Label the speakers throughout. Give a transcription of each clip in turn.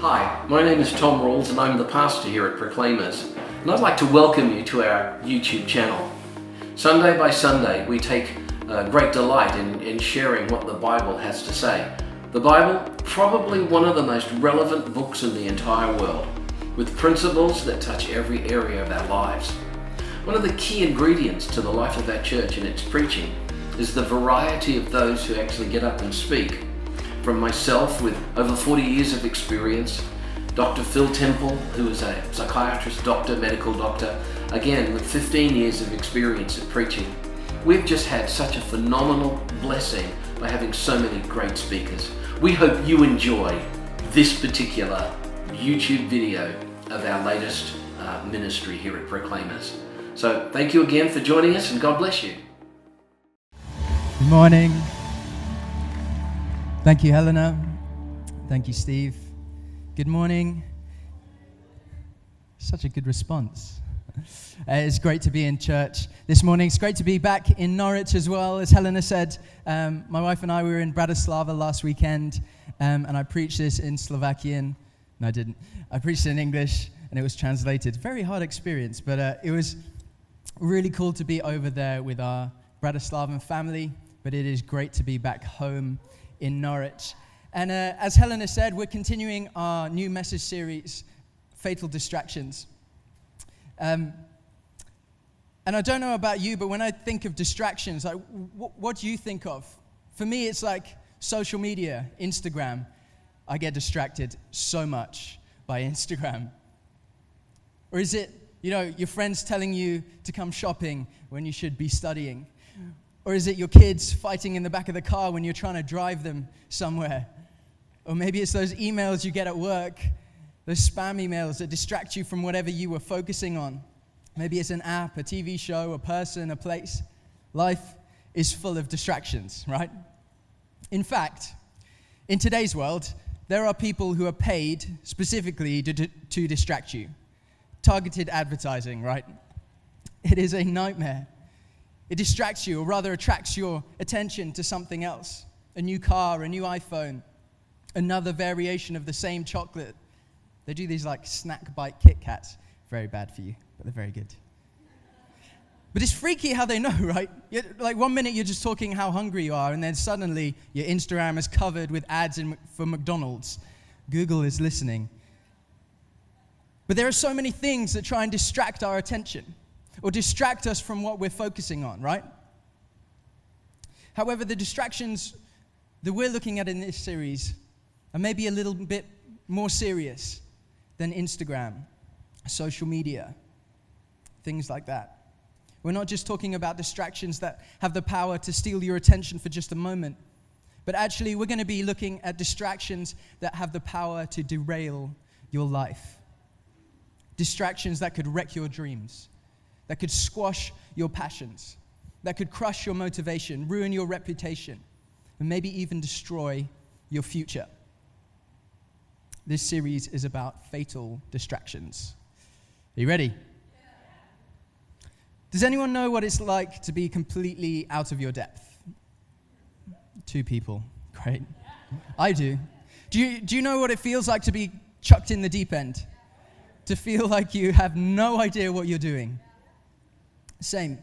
Speaker 1: Hi, my name is Tom Rawls and I'm the pastor here at Proclaimers, and I'd like to welcome you to our YouTube channel. Sunday by Sunday we take great delight in sharing what the Bible has to say. The Bible, probably one of the most relevant books in the entire world, with principles that touch every area of our lives. One of the key ingredients to the life of our church and its preaching is the variety of those who actually get up and speak. From myself with over 40 years of experience, Dr. Phil Temple, who is a psychiatrist, doctor, medical doctor, again with 15 years of experience at preaching. We've just had such a phenomenal blessing by having so many great speakers. We hope you enjoy this particular YouTube video of our latest ministry here at Proclaimers. So thank you again for joining us and God bless you.
Speaker 2: Good morning. Thank you, Helena. Thank you, Steve. Good morning. Such a good response. It's great to be in church this morning. It's great to be back in Norwich as well. As Helena said, my wife and I were in Bratislava last weekend, and I preached this in Slovakian. No, I didn't. I preached it in English, and it was translated. Very hard experience, but it was really cool to be over there with our Bratislavan family, but it is great to be back home in Norwich. And as Helena said, we're continuing our new message series, Fatal Distractions. And I don't know about you, but when I think of distractions, like, what do you think of? For me, it's like social media, Instagram. I get distracted so much by Instagram. Or is it, your friends telling you to come shopping when you should be studying? Or is it your kids fighting in the back of the car when you're trying to drive them somewhere? Or maybe it's those emails you get at work, those spam emails that distract you from whatever you were focusing on. Maybe it's an app, a TV show, a person, a place. Life is full of distractions, right? In fact, in today's world, there are people who are paid specifically to distract you. Targeted advertising, right? It is a nightmare. It distracts you, or rather attracts your attention to something else. A new car, a new iPhone, another variation of the same chocolate. They do these like snack bite Kit Kats. Very bad for you, but they're very good. But it's freaky how they know, right? Like 1 minute you're just talking how hungry you are, and then suddenly your Instagram is covered with ads for McDonald's. Google is listening. But there are so many things that try and distract our attention, or distract us from what we're focusing on, right? However, the distractions that we're looking at in this series are maybe a little bit more serious than Instagram, social media, things like that. We're not just talking about distractions that have the power to steal your attention for just a moment, but actually we're going to be looking at distractions that have the power to derail your life. Distractions that could wreck your dreams, that could squash your passions, that could crush your motivation, ruin your reputation, and maybe even destroy your future. This series is about fatal distractions. Are you ready? Does anyone know what it's like to be completely out of your depth? 2 people. Great. I do. Do you know what it feels like to be chucked in the deep end? To feel like you have no idea what you're doing? Same.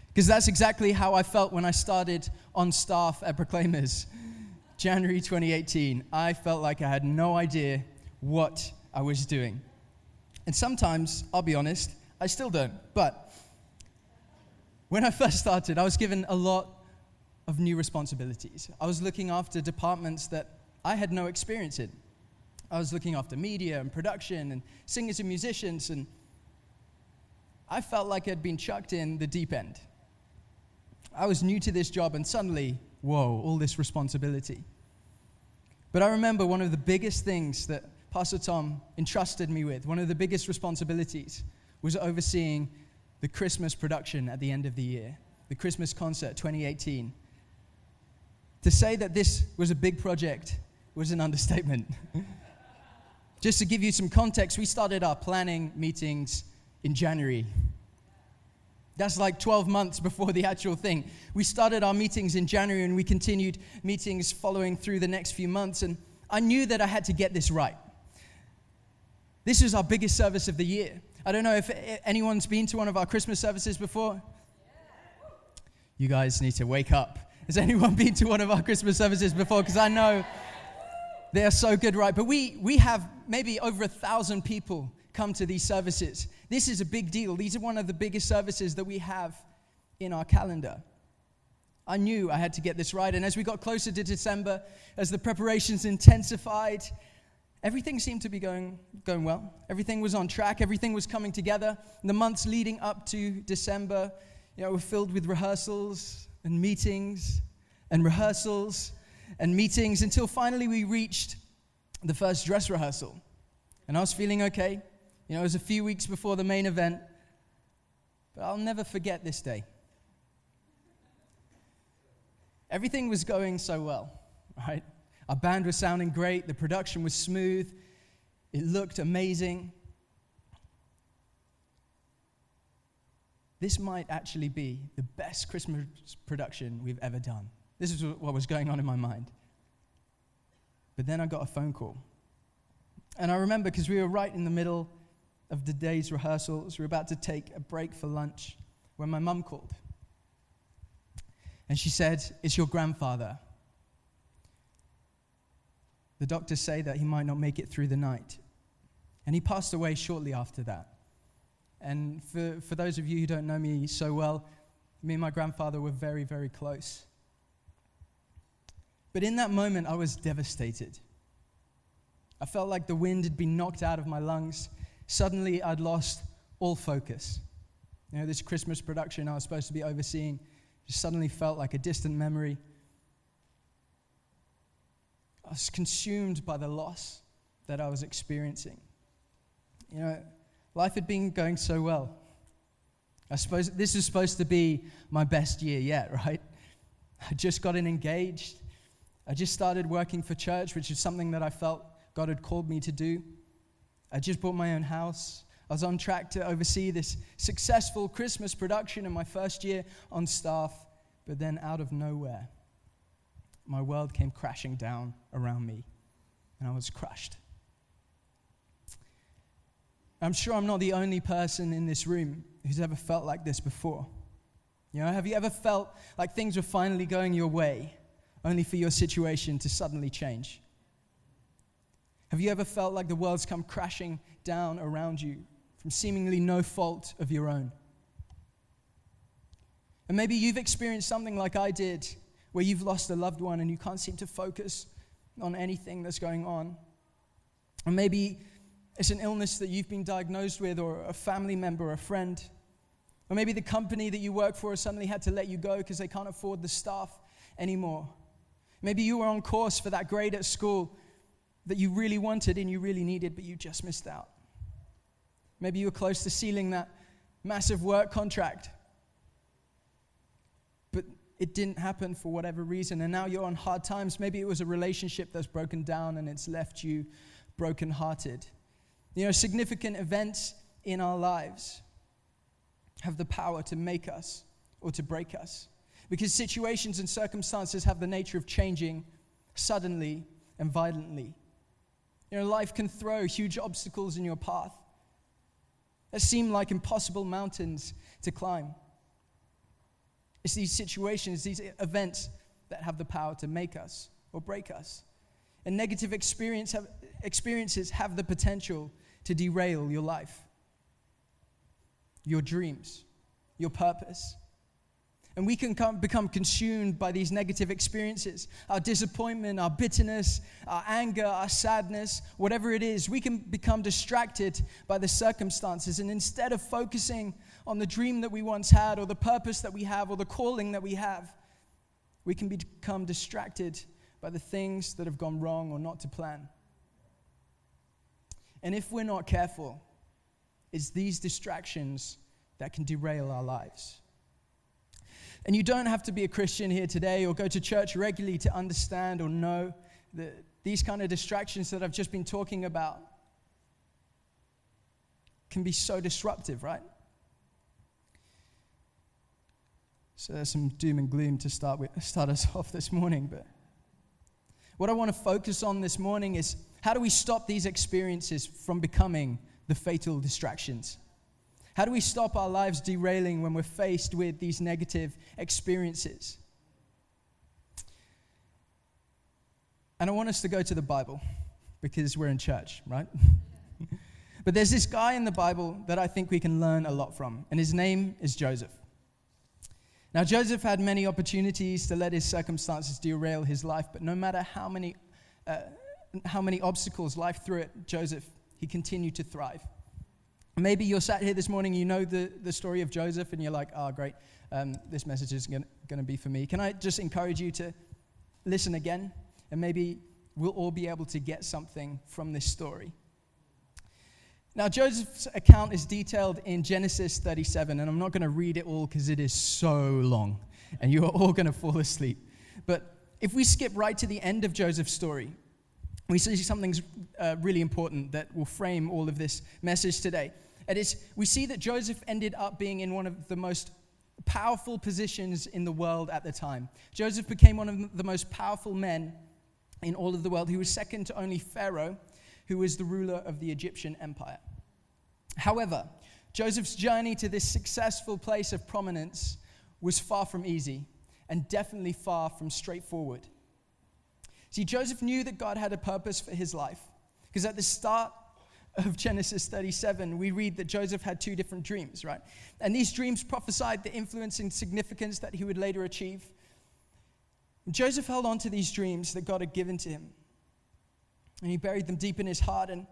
Speaker 2: Because that's exactly how I felt when I started on staff at Proclaimers. January 2018. I felt like I had no idea what I was doing. And sometimes, I'll be honest, I still don't. But when I first started, I was given a lot of new responsibilities. I was looking after departments that I had no experience in. I was looking after media and production and singers and musicians, and I felt like I'd been chucked in the deep end. I was new to this job, and suddenly, whoa, all this responsibility. But I remember one of the biggest things that Pastor Tom entrusted me with, one of the biggest responsibilities, was overseeing the Christmas production at the end of the year, the Christmas concert 2018. To say that this was a big project was an understatement. Just to give you some context, we started our planning meetings in January. That's like 12 months before the actual thing. We started our meetings in January and we continued meetings following through the next few months, and I knew that I had to get this right. This is our biggest service of the year. I don't know if anyone's been to one of our Christmas services before. You guys need to wake up. Has anyone been to one of our Christmas services before? Because I know they are so good, right? But we have maybe over 1,000 people come to these services. This is a big deal. These are one of the biggest services that we have in our calendar. I knew I had to get this right. And as we got closer to December, as the preparations intensified, everything seemed to be going well. Everything was on track. Everything was coming together. The months leading up to December, were filled with rehearsals and meetings and rehearsals and meetings until finally we reached the first dress rehearsal. And I was feeling okay. It was a few weeks before the main event. But I'll never forget this day. Everything was going so well, right? Our band was sounding great. The production was smooth. It looked amazing. This might actually be the best Christmas production we've ever done. This is what was going on in my mind. But then I got a phone call. And I remember because we were right in the middle of the day's rehearsals. We were about to take a break for lunch when my mum called. And she said, "It's your grandfather. The doctors say that he might not make it through the night." And he passed away shortly after that. And for those of you who don't know me so well, me and my grandfather were very, very close. But in that moment, I was devastated. I felt like the wind had been knocked out of my lungs. Suddenly, I'd lost all focus. This Christmas production I was supposed to be overseeing just suddenly felt like a distant memory. I was consumed by the loss that I was experiencing. Life had been going so well. I suppose this was supposed to be my best year yet, right? I just gotten engaged. I just started working for church, which is something that I felt God had called me to do. I just bought my own house. I was on track to oversee this successful Christmas production in my first year on staff, but then out of nowhere, my world came crashing down around me, and I was crushed. I'm sure I'm not the only person in this room who's ever felt like this before. Have you ever felt like things were finally going your way, only for your situation to suddenly change? Have you ever felt like the world's come crashing down around you from seemingly no fault of your own? And maybe you've experienced something like I did, where you've lost a loved one and you can't seem to focus on anything that's going on. Or maybe it's an illness that you've been diagnosed with, or a family member or a friend. Or maybe the company that you work for suddenly had to let you go because they can't afford the staff anymore. Maybe you were on course for that grade at school that you really wanted and you really needed, but you just missed out. Maybe you were close to sealing that massive work contract, but it didn't happen for whatever reason, and now you're on hard times. Maybe it was a relationship that's broken down and it's left you brokenhearted. Significant events in our lives have the power to make us or to break us, because situations and circumstances have the nature of changing suddenly and violently. Life can throw huge obstacles in your path that seem like impossible mountains to climb. It's these situations, these events that have the power to make us or break us. And negative experiences have the potential to derail your life, your dreams, your purpose. And we can become consumed by these negative experiences. Our disappointment, our bitterness, our anger, our sadness, whatever it is, we can become distracted by the circumstances. And instead of focusing on the dream that we once had, or the purpose that we have, or the calling that we have, we can become distracted by the things that have gone wrong or not to plan. And if we're not careful, it's these distractions that can derail our lives. And you don't have to be a Christian here today or go to church regularly to understand or know that these kind of distractions that I've just been talking about can be so disruptive, right? So there's some doom and gloom to start us off this morning. But what I want to focus on this morning is How do we stop these experiences from becoming the fatal distractions? How do we stop our lives derailing when we're faced with these negative experiences? And I want us to go to the Bible because we're in church, right? But there's this guy in the Bible that I think we can learn a lot from, and his name is Joseph. Now, Joseph had many opportunities to let his circumstances derail his life, but no matter how many obstacles life threw at Joseph, he continued to thrive. Maybe you're sat here this morning, you know the story of Joseph, and you're like, oh, great, this message is going to be for me. Can I just encourage you to listen again, and maybe we'll all be able to get something from this story. Now, Joseph's account is detailed in Genesis 37, and I'm not going to read it all because it is so long, and you are all going to fall asleep. But if we skip right to the end of Joseph's story, we see something really important that will frame all of this message today. We see that Joseph ended up being in one of the most powerful positions in the world at the time. Joseph became one of the most powerful men in all of the world. He was second to only Pharaoh, who was the ruler of the Egyptian empire. However, Joseph's journey to this successful place of prominence was far from easy and definitely far from straightforward. See, Joseph knew that God had a purpose for his life, because at the start of Genesis 37, we read that Joseph had two different dreams, right? And these dreams prophesied the influence and significance that he would later achieve. And Joseph held on to these dreams that God had given to him, and he buried them deep in his heart. And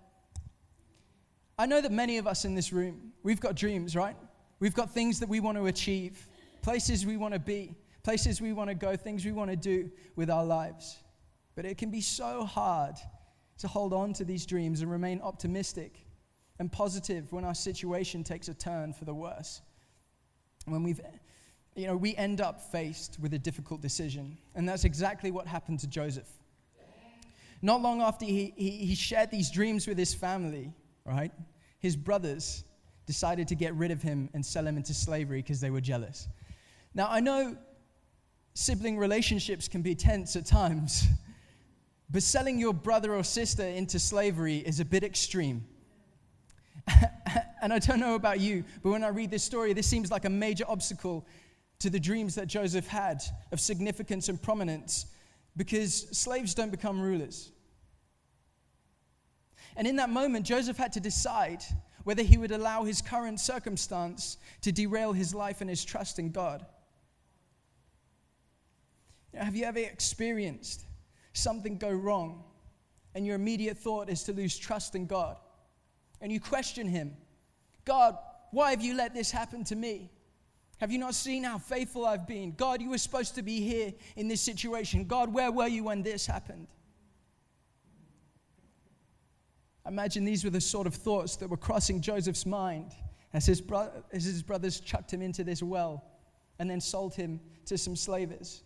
Speaker 2: I know that many of us in this room, we've got dreams, right? We've got things that we want to achieve, places we want to be, places we want to go, things we want to do with our lives. But it can be so hard to hold on to these dreams and remain optimistic and positive when our situation takes a turn for the worse. When we end up faced with a difficult decision. And that's exactly what happened to Joseph. Not long after he shared these dreams with his family, right? His brothers decided to get rid of him and sell him into slavery because they were jealous. Now, I know sibling relationships can be tense at times, but selling your brother or sister into slavery is a bit extreme. And I don't know about you, but when I read this story, this seems like a major obstacle to the dreams that Joseph had of significance and prominence, because slaves don't become rulers. And in that moment, Joseph had to decide whether he would allow his current circumstance to derail his life and his trust in God. Have you ever experienced something go wrong and your immediate thought is to lose trust in God? And you question him, God, why have you let this happen to me? Have you not seen how faithful I've been? God, you were supposed to be here in this situation. God, where were you when this happened? I imagine these were the sort of thoughts that were crossing Joseph's mind as his brothers chucked him into this well and then sold him to some slavers.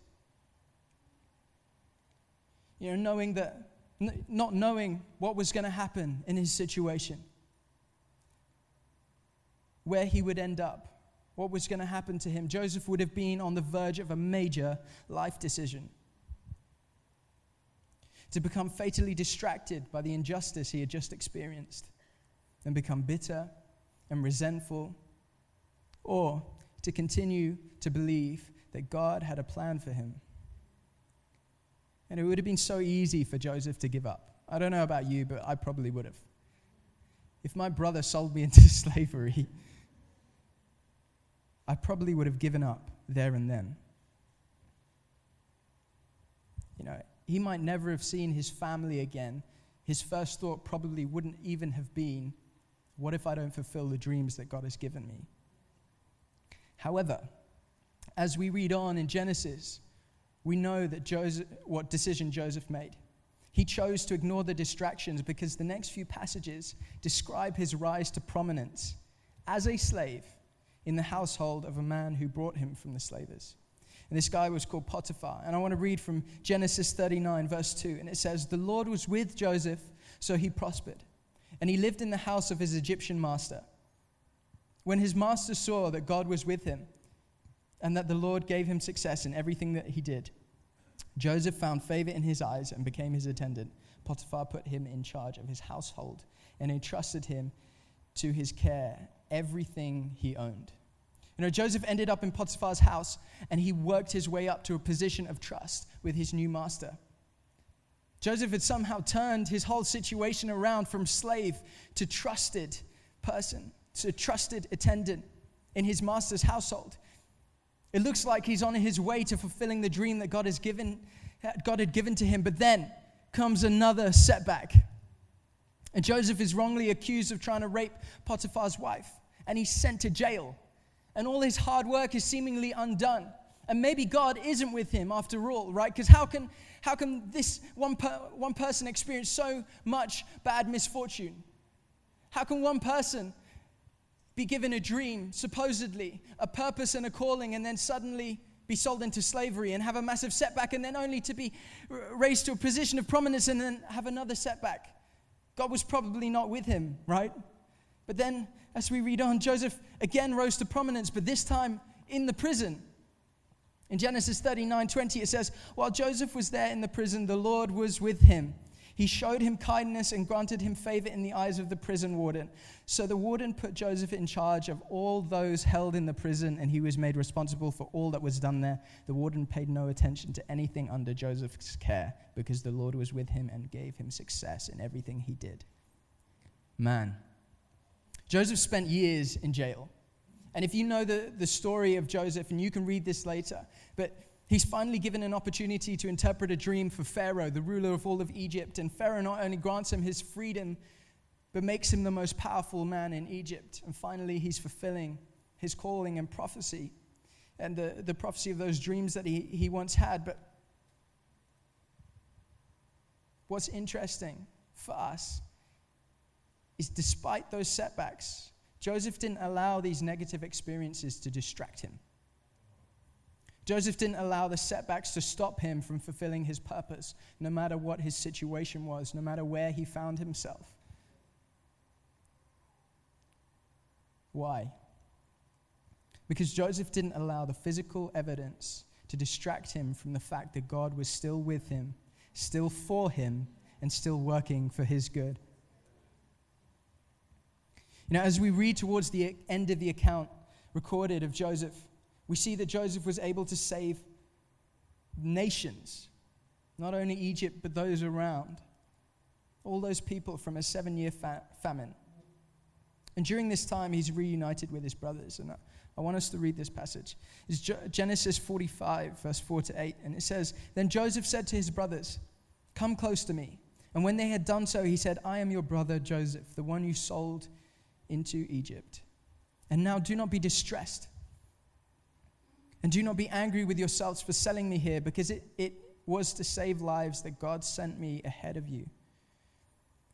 Speaker 2: Not knowing what was going to happen in his situation, where he would end up, what was going to happen to him. Joseph would have been on the verge of a major life decision. To become fatally distracted by the injustice he had just experienced and become bitter and resentful, or to continue to believe that God had a plan for him. And it would have been so easy for Joseph to give up. I don't know about you, but I probably would have. If my brother sold me into slavery, I probably would have given up there and then. He might never have seen his family again. His first thought probably wouldn't even have been, what if I don't fulfill the dreams that God has given me? However, as we read on in Genesis, we know that what decision Joseph made. He chose to ignore the distractions because the next few passages describe his rise to prominence as a slave in the household of a man who brought him from the slavers. And this guy was called Potiphar. And I want to read from Genesis 39, verse 2. And it says, "The Lord was with Joseph, so he prospered. And he lived in the house of his Egyptian master. When his master saw that God was with him, and that the Lord gave him success in everything that he did, Joseph found favor in his eyes and became his attendant. Potiphar put him in charge of his household and entrusted him to his care everything he owned. You know, Joseph ended up in Potiphar's house, and he worked his way up to a position of trust with his new master. Joseph had somehow turned his whole situation around from slave to trusted person, to trusted attendant in his master's household. It looks like he's on his way to fulfilling the dream that God had given to him, but then comes another setback. And Joseph is wrongly accused of trying to rape Potiphar's wife, and he's sent to jail. And all his hard work is seemingly undone. And maybe God isn't with him after all, right? Because how can this one person experience so much bad misfortune? How can one person be given a dream, supposedly, a purpose and a calling, and then suddenly be sold into slavery and have a massive setback, and then only to be raised to a position of prominence and then have another setback? God was probably not with him, right? But then, as we read on, Joseph again rose to prominence, but this time in the prison. In Genesis 39:20, it says, while Joseph was there in the prison, the Lord was with him. He showed him kindness and granted him favor in the eyes of the prison warden. So the warden put Joseph in charge of all those held in the prison, and he was made responsible for all that was done there. The warden paid no attention to anything under Joseph's care, because the Lord was with him and gave him success in everything he did. Man, Joseph spent years in jail. And if you know the story of Joseph, and you can read this later, but he's finally given an opportunity to interpret a dream for Pharaoh, the ruler of all of Egypt. And Pharaoh not only grants him his freedom, but makes him the most powerful man in Egypt. And finally, he's fulfilling his calling and prophecy, and the prophecy of those dreams that he once had. But what's interesting for us is, despite those setbacks, Joseph didn't allow these negative experiences to distract him. Joseph didn't allow the setbacks to stop him from fulfilling his purpose, no matter what his situation was, no matter where he found himself. Why? Because Joseph didn't allow the physical evidence to distract him from the fact that God was still with him, still for him, and still working for his good. You know, as we read towards the end of the account recorded of Joseph, we see that Joseph was able to save nations, not only Egypt, but those around, all those people from a 7-year famine. And during this time, he's reunited with his brothers. And I want us to read this passage. It's Genesis 45, verse 4-8. And it says, then Joseph said to his brothers, come close to me. And when they had done so, he said, I am your brother Joseph, the one you sold into Egypt. And now do not be distressed, and do not be angry with yourselves for selling me here, because it was to save lives that God sent me ahead of you.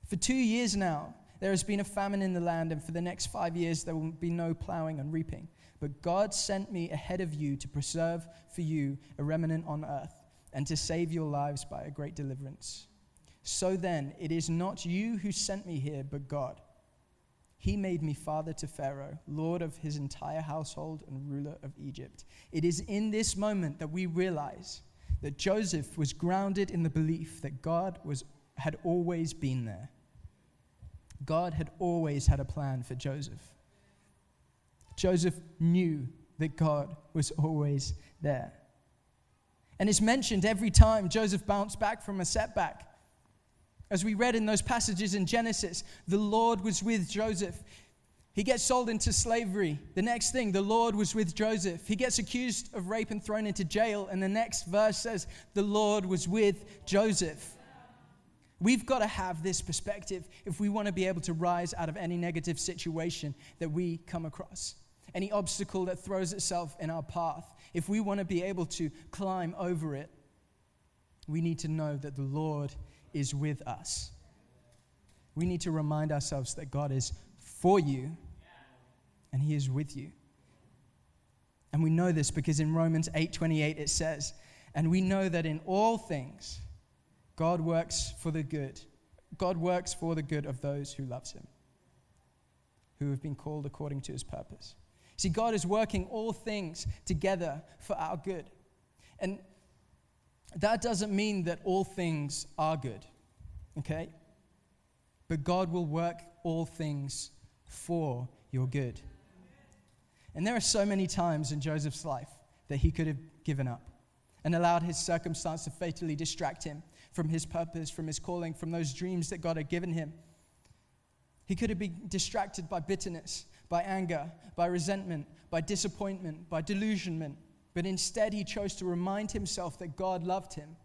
Speaker 2: For 2 years now, there has been a famine in the land, and for the next 5 years there will be no plowing and reaping. But God sent me ahead of you to preserve for you a remnant on earth, and to save your lives by a great deliverance. So then, it is not you who sent me here, but God. He made me father to Pharaoh, lord of his entire household and ruler of Egypt. It is in this moment that we realize that Joseph was grounded in the belief that God had always been there. God had always had a plan for Joseph. Joseph knew that God was always there. And it's mentioned every time Joseph bounced back from a setback. As we read in those passages in Genesis, the Lord was with Joseph. He gets sold into slavery. The next thing, the Lord was with Joseph. He gets accused of rape and thrown into jail. And the next verse says, the Lord was with Joseph. We've got to have this perspective if we want to be able to rise out of any negative situation that we come across. Any obstacle that throws itself in our path. If we want to be able to climb over it, we need to know that the Lord is with us. We need to remind ourselves that God is for you and he is with you. And we know this because in Romans 8:28 it says, and we know that in all things God works for the good. God works for the good of those who loves him, who have been called according to his purpose. See, God is working all things together for our good. And that doesn't mean that all things are good. Okay? But God will work all things for your good. And there are so many times in Joseph's life that he could have given up and allowed his circumstance to fatally distract him from his purpose, from his calling, from those dreams that God had given him. He could have been distracted by bitterness, by anger, by resentment, by disappointment, by delusionment. But instead, he chose to remind himself that God loved him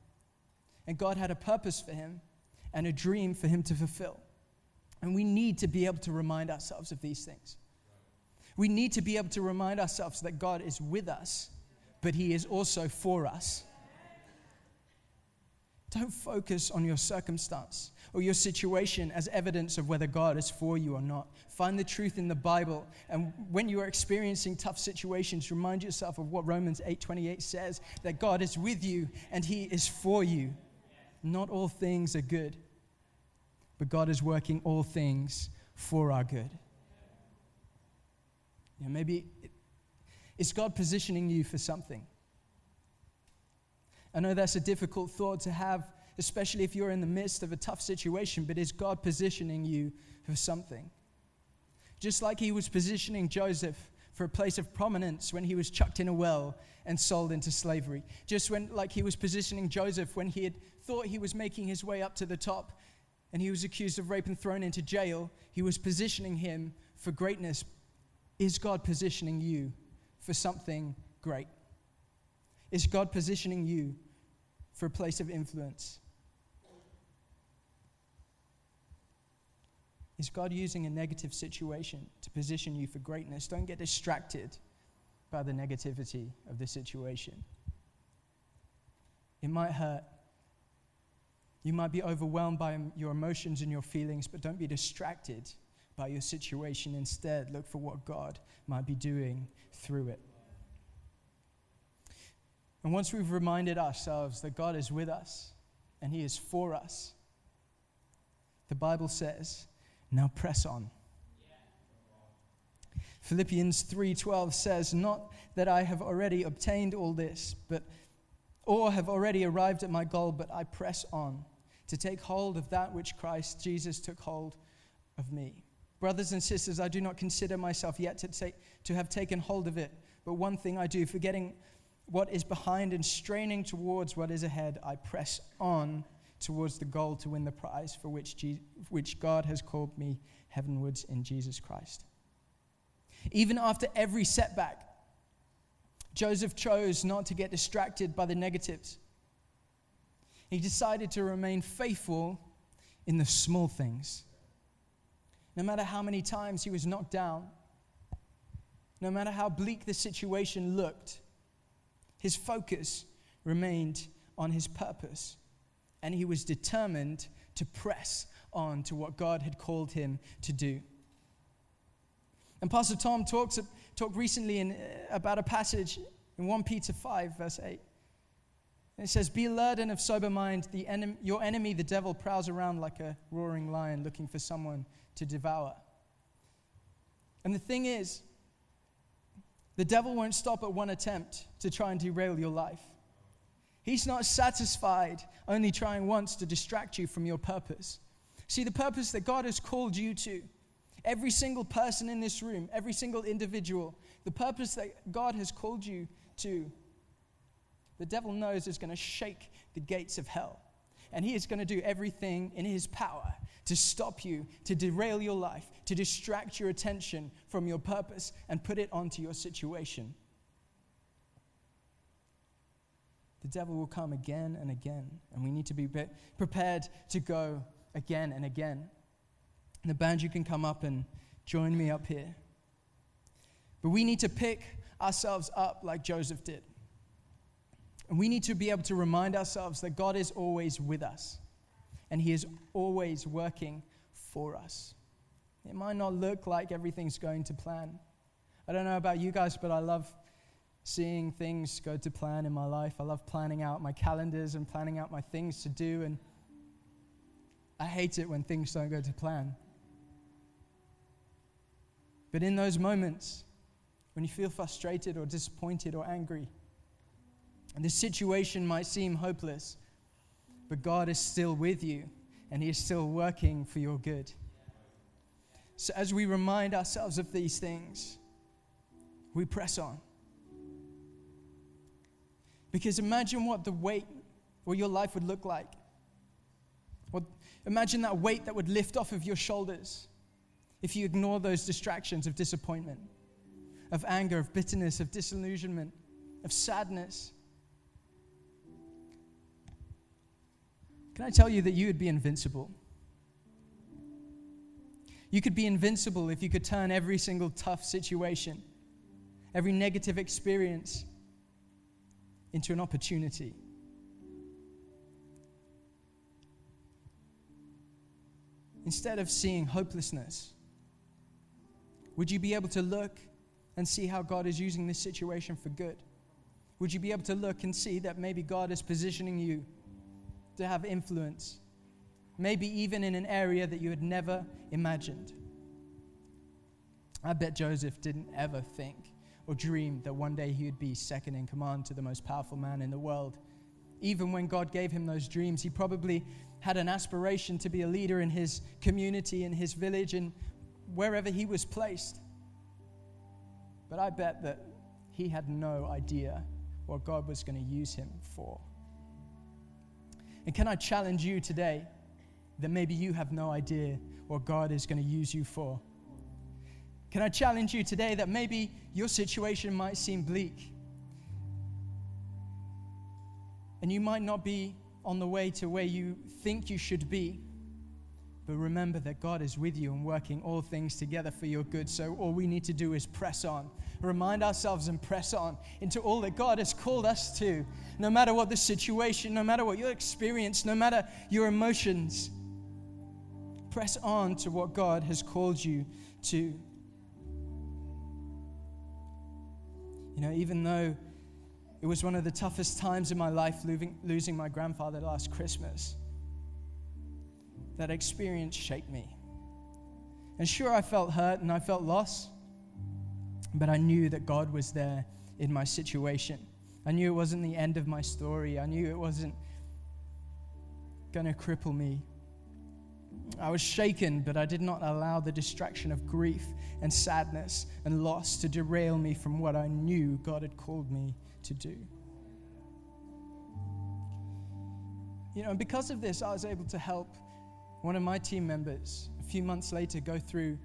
Speaker 2: and God had a purpose for him and a dream for him to fulfill. And we need to be able to remind ourselves of these things. We need to be able to remind ourselves that God is with us, but he is also for us. Don't focus on your circumstance or your situation as evidence of whether God is for you or not. Find the truth in the Bible. And when you are experiencing tough situations, remind yourself of what Romans 8:28 says, that God is with you and he is for you. Not all things are good, but God is working all things for our good. Maybe is God positioning you for something? I know that's a difficult thought to have, especially if you're in the midst of a tough situation, but is God positioning you for something? Just like he was positioning Joseph for a place of prominence when he was chucked in a well and sold into slavery. Like he was positioning Joseph when he had thought he was making his way up to the top and he was accused of rape and thrown into jail, he was positioning him for greatness. Is God positioning you for something great? Is God positioning you for a place of influence? Is God using a negative situation to position you for greatness? Don't get distracted by the negativity of the situation. It might hurt. You might be overwhelmed by your emotions and your feelings, but don't be distracted by your situation. Instead, look for what God might be doing through it. And once we've reminded ourselves that God is with us and he is for us, the Bible says, now press on. Philippians 3:12 says, not that I have already obtained all this, or have already arrived at my goal, but I press on to take hold of that which Christ Jesus took hold of me. Brothers and sisters, I do not consider myself yet to have taken hold of it, but one thing I do, forgetting what is behind and straining towards what is ahead, I press on towards the goal to win the prize for which God has called me heavenwards in Jesus Christ. Even after every setback, Joseph chose not to get distracted by the negatives. He decided to remain faithful in the small things. No matter how many times he was knocked down, no matter how bleak the situation looked, his focus remained on his purpose, and he was determined to press on to what God had called him to do. And Pastor Tom talked recently about a passage in 1 Peter 5, verse 8. And it says, be alert and of sober mind. Your enemy, the devil, prowls around like a roaring lion looking for someone to devour. And the thing is, the devil won't stop at one attempt to try and derail your life. He's not satisfied only trying once to distract you from your purpose. See, the purpose that God has called you to, every single person in this room, every single individual, the purpose that God has called you to, the devil knows is going to shake the gates of hell. And he is going to do everything in his power to stop you, to derail your life, to distract your attention from your purpose and put it onto your situation. The devil will come again and again, and we need to be prepared to go again and again. And the band, you can come up and join me up here. But we need to pick ourselves up like Joseph did. And we need to be able to remind ourselves that God is always with us, and he is always working for us. It might not look like everything's going to plan. I don't know about you guys, but I love seeing things go to plan in my life. I love planning out my calendars and planning out my things to do, and I hate it when things don't go to plan. But in those moments, when you feel frustrated or disappointed or angry, and the situation might seem hopeless, but God is still with you, and He is still working for your good. So as we remind ourselves of these things, we press on. Because imagine what the weight or your life would look like. Imagine that weight that would lift off of your shoulders if you ignore those distractions of disappointment, of anger, of bitterness, of disillusionment, of sadness. Can I tell you that you would be invincible? You could be invincible if you could turn every single tough situation, every negative experience into an opportunity. Instead of seeing hopelessness, would you be able to look and see how God is using this situation for good? Would you be able to look and see that maybe God is positioning you to have influence, maybe even in an area that you had never imagined? I bet Joseph didn't ever think or dream that one day he would be second in command to the most powerful man in the world. Even when God gave him those dreams, he probably had an aspiration to be a leader in his community, in his village, and wherever he was placed. But I bet that he had no idea what God was going to use him for. And can I challenge you today that maybe you have no idea what God is going to use you for? Can I challenge you today that maybe your situation might seem bleak, and you might not be on the way to where you think you should be, but remember that God is with you and working all things together for your good. So all we need to do is press on, remind ourselves and press on into all that God has called us to. No matter what the situation, no matter what your experience, no matter your emotions, press on to what God has called you to. You know, even though it was one of the toughest times in my life, losing my grandfather last Christmas, that experience shaped me. And sure, I felt hurt and I felt lost, but I knew that God was there in my situation. I knew it wasn't the end of my story. I knew it wasn't going to cripple me. I was shaken, but I did not allow the distraction of grief and sadness and loss to derail me from what I knew God had called me to do. You know, and because of this, I was able to help one of my team members a few months later go through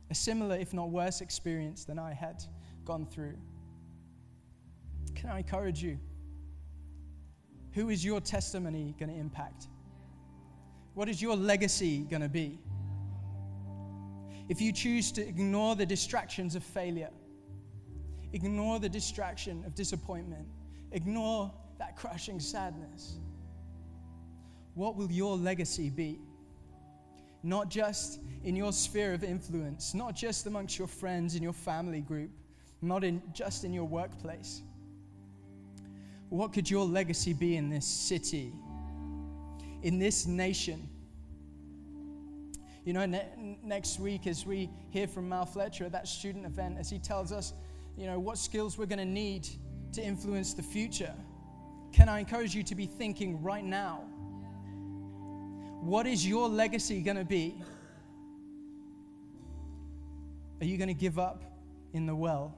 Speaker 2: a similar, if not worse, experience than I had gone through. Can I encourage you? Who is your testimony going to impact? What is your legacy going to be? If you choose to ignore the distractions of failure, ignore the distraction of disappointment, ignore that crushing sadness, what will your legacy be? Not just in your sphere of influence, not just amongst your friends in your family group, not just in your workplace. What could your legacy be in this city, in this nation? You know, next week as we hear from Mal Fletcher at that student event, as he tells us, you know, what skills we're going to need to influence the future, can I encourage you to be thinking right now, what is your legacy going to be? Are you going to give up in the well,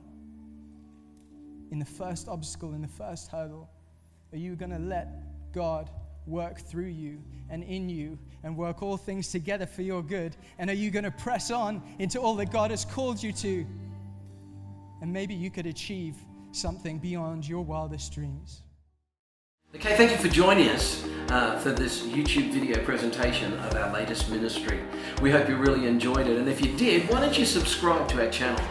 Speaker 2: in the first obstacle, in the first hurdle? Are you going to let God work through you and in you and work all things together for your good? And are you going to press on into all that God has called you to? And maybe you could achieve something beyond your wildest dreams.
Speaker 1: Okay, thank you for joining us for this YouTube video presentation of our latest ministry. We hope you really enjoyed it, and if you did, why don't you subscribe to our channel?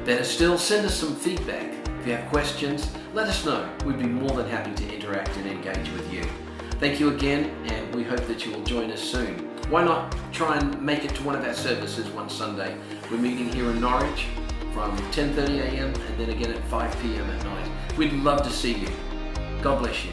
Speaker 1: Better still, send us some feedback. If you have questions, let us know. We'd be more than happy to interact and engage with you. Thank you again, and we hope that you will join us soon. Why not try and make it to one of our services one Sunday? We're meeting here in Norwich from 10:30 a.m. and then again at 5 p.m. at night. We'd love to see you. God bless you.